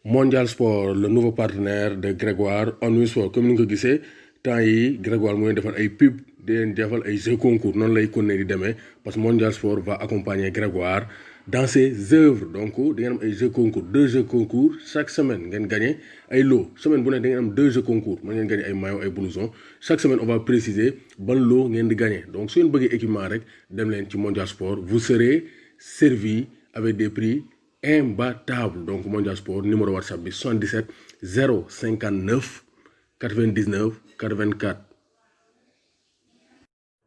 Mondial Sport le nouveau partenaire de Grégoire Omnisport comme ni nga ko gisee temps yi Grégoire mu ngi defal ay pub di leen defal ay jeux concours noonu lay continuer di demee parce que Mondial Sport va accompagner Grégoire dans ses œuvres donc di ngeen am ay jeux concours 2 jeux concours chaque semaine ngeen gagné ay lot semaine bu ne da ngeen am 2 jeux concours mën ngeen gagné ay maillot ay blouson chaque semaine on va préciser ban lot ngeen di gagné donc su ngeen bëggee équipement rek dem leen ci Mondial Sport vous serez servi avec des prix imbattable. Donc Mondial Sport numéro WhatsApp 77 059 99 84.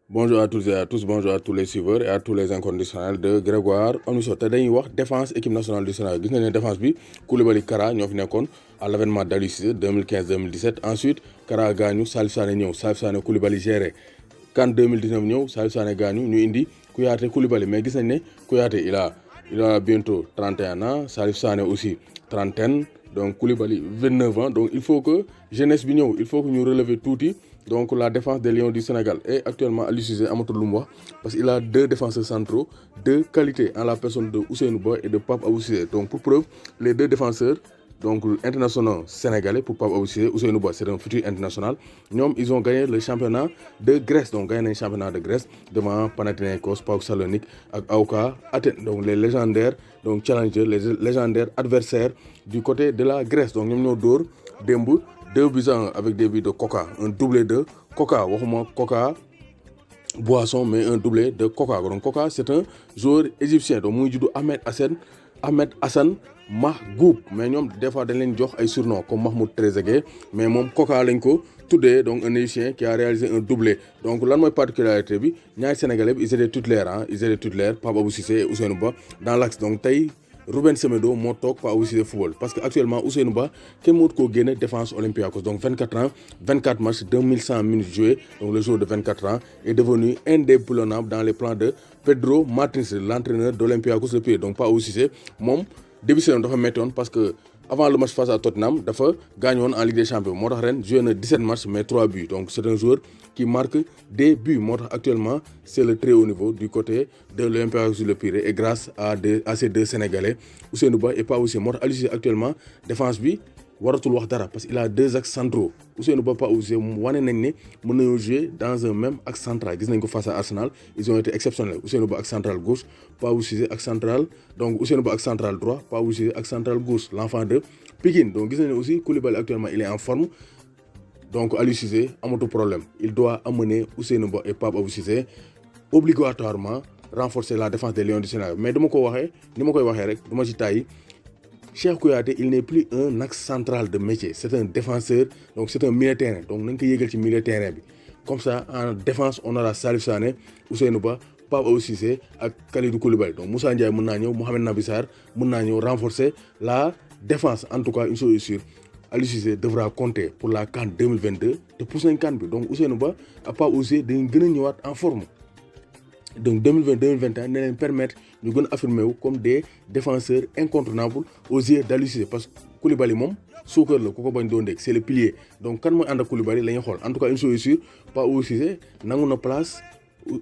Bonjour à tous et à tous, bonjour à tous les suiveurs et à tous les inconditionnels de Grégoire Omnisport. Te dañuy wax défense équipe nationale du Sénégal gis nañ ne défense bi Koulibaly Kara ñoo fi nekkoon à l'avènement d'Aliou Cissé 2015-2017 ensuite Kara gaañu Salif Sané ñëw Salif Sané Koulibaly géré CAN 2019 ñëw Salif Sané gaañu ñu indi Kouyaté Koulibaly mais gis nañ ne Kouyaté il a bientôt 31 ans, Salif Sané aussi trentaine, donc Koulibaly 29 ans. Donc il faut que jeunesse bi ñëw, il faut que ñu relever tuuti donc la défense des Lions du Sénégal. Et actuellement Aliou Cissé amatul lu mu wax parce qu'il a 2 défenseurs centraux de qualité en la personne de Ousseynou Ba et de Pape Abou Cissé. Donc pour preuve, les 2 défenseurs donc internationaux sénégalais pour Pape Abou Cissé, Ousseynou Ba c'est un futur international. Ñoom ils ont gagné le championnat de Grèce, donc gagné le championnat de Grèce devant Panathinaikos, PAOK Salonique ak AOK Athènes. Donc les légendaires donc challengers, les légendaires adversaires du côté de la Grèce. Donc ñoom ñoo dóor démb 2 buts avec des buts de Coca, un doublé de Coca, waxuma Coca boisson mais un doublé de Coca. Donc Coca c'est un joueur égyptien donc muy juddu Ahmed Hassan Mahgoub mais ñoom des fois dañ leen jox ay surnoms comme Mahmoud Trezeguet mais moom Coca lañ ko tuddee donc un égyptien qui a réalisé un doublé. Donc lan mooy particularité bi ñaari sénégalais bi ils étaient titulaires Pape Abou Cissé et Ousseynou Ba dans l'axe. Donc tey Ruben Semedo moo toog Pape Abou Cissé football parce que actuellement Ousseynou Ba kenn mënut koo génne défense Olympiakos. Donc 24 ans 24 matchs 2100 minutes jouées. Donc le joueur de 24 ans est devenu indéboulonnable dans les plans de Pedro Martins, l'entraîneur d'Olympiakos le Pirée. Donc Pape Abou Cissé moom début saison dafa méttoon parce que avant le match face à Tottenham dafa gaañoon en Ligue des Champions moo tax ren joué na 17 matchs mais 3 buts. Donc c'est un joueur qui marque des buts moo tax actuellement c'est le très haut niveau du côté de l'Olympiakos le Pirée et grâce à ces 2 Sénégalais Ousseynou Ba et Pape Abou Cissé moo tax Aliou Cissé actuellement défense bi waratul wax dara parce qu'il a 2 axes centraux. Ousseynou Ba Pape Abou Cissé wane nañ ne mën nañoo jouer dans un même axe central gis nañ ko face à Arsenal ils ont été exceptionnels. Ousseynou Ba ak central gauche Pape Abou Cissé ak central donc Ousseynou Ba ak central droit Pape Abou Cissé ak central gauche l'enfant de Pikine. Donc gis nañ ne aussi Koulibaly actuellement il est en forme donc Aliou Cissé amatul problème il doit amener Ousseynou Ba et Pape Abou Cissé obligatoirement renforcer la défense des Lions du Sénégal. Mais dama ko waxee ni ma koy waxee rek dama ci tàyyi Cheikh Kouyaté il n'est plus un axe central de métier c'est un défenseur donc c'est un milieu terrain donc nañ ko yéegal ci milieu terrain bi comme ça en défense on aura Salif Sané Ousseynou Ba Pape Abou Cissé ak Kalidou Koulibaly. Donc Moussa Ndiaye mën naa ñëw Mohamed Nabi Sarr mën naa ñëw renforcer la défense. En tout cas une chose est sûre Aliou Cissé devra compter pour la CAN 2022 te pousse nañ CAN bi donc Ousseynou Ba ak Pape Abou Cissé dañ gën a ñëwaat en forme. Donc 2020-2021 ne leen permettre ñu gën a affirmer wu comme des défenseurs incontournables aux yeux d'Aliou Cissé parce que Koulibaly moom suukar la ku ko bañ doon dégg c'est le pilier. Donc kan mooy ànd ak Koulibaly la ñuy xool en tout cas une chose est sûre Pape Abou Cissé nangu na place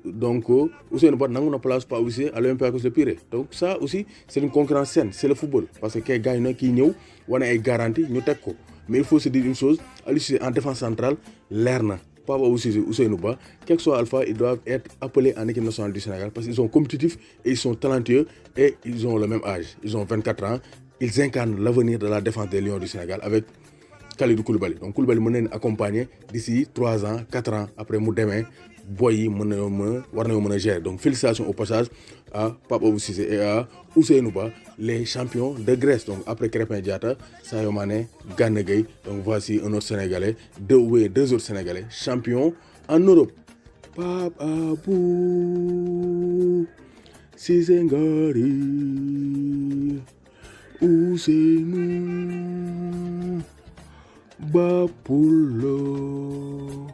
donc Ousseynou Ba nangu na place Pape Abou Cissé à l'Olympiakos le Pirée. Donc ça aussi c'est une concurrence saine c'est le football parce que kay gaañ na kii ñëw wane ay garantie ñu teg ko mais il faut se dire une chose Aliou Cissé en défense centrale leer na. Pape Abou Cissé Ousseynou Ba quel que soit alpha ils doivent être appelés en équipe nationale du Sénégal parce qu'ils sont compétitifs et ils sont talentueux et ils ont le même âge ils ont 24 ans ils incarnent l'avenir de la défense des Lions du Sénégal avec Kalidou Koulibaly. Donc Koulibaly mën nañu accompagner d'ici 3 ans 4 ans après mu demee boy yi war nañoo mën a gérer. Donc félicitations au passage à Pape Abou Cissé et à Ousseynou Ba les champions de Grèce. Donc après Krépin Diatta Sadio Mané Gana Gueye donc voici un autre Sénégalais 2 autres Sénégalais champions en Europe. Pape Abou Cissé ngari Ousseynou Ba Pulo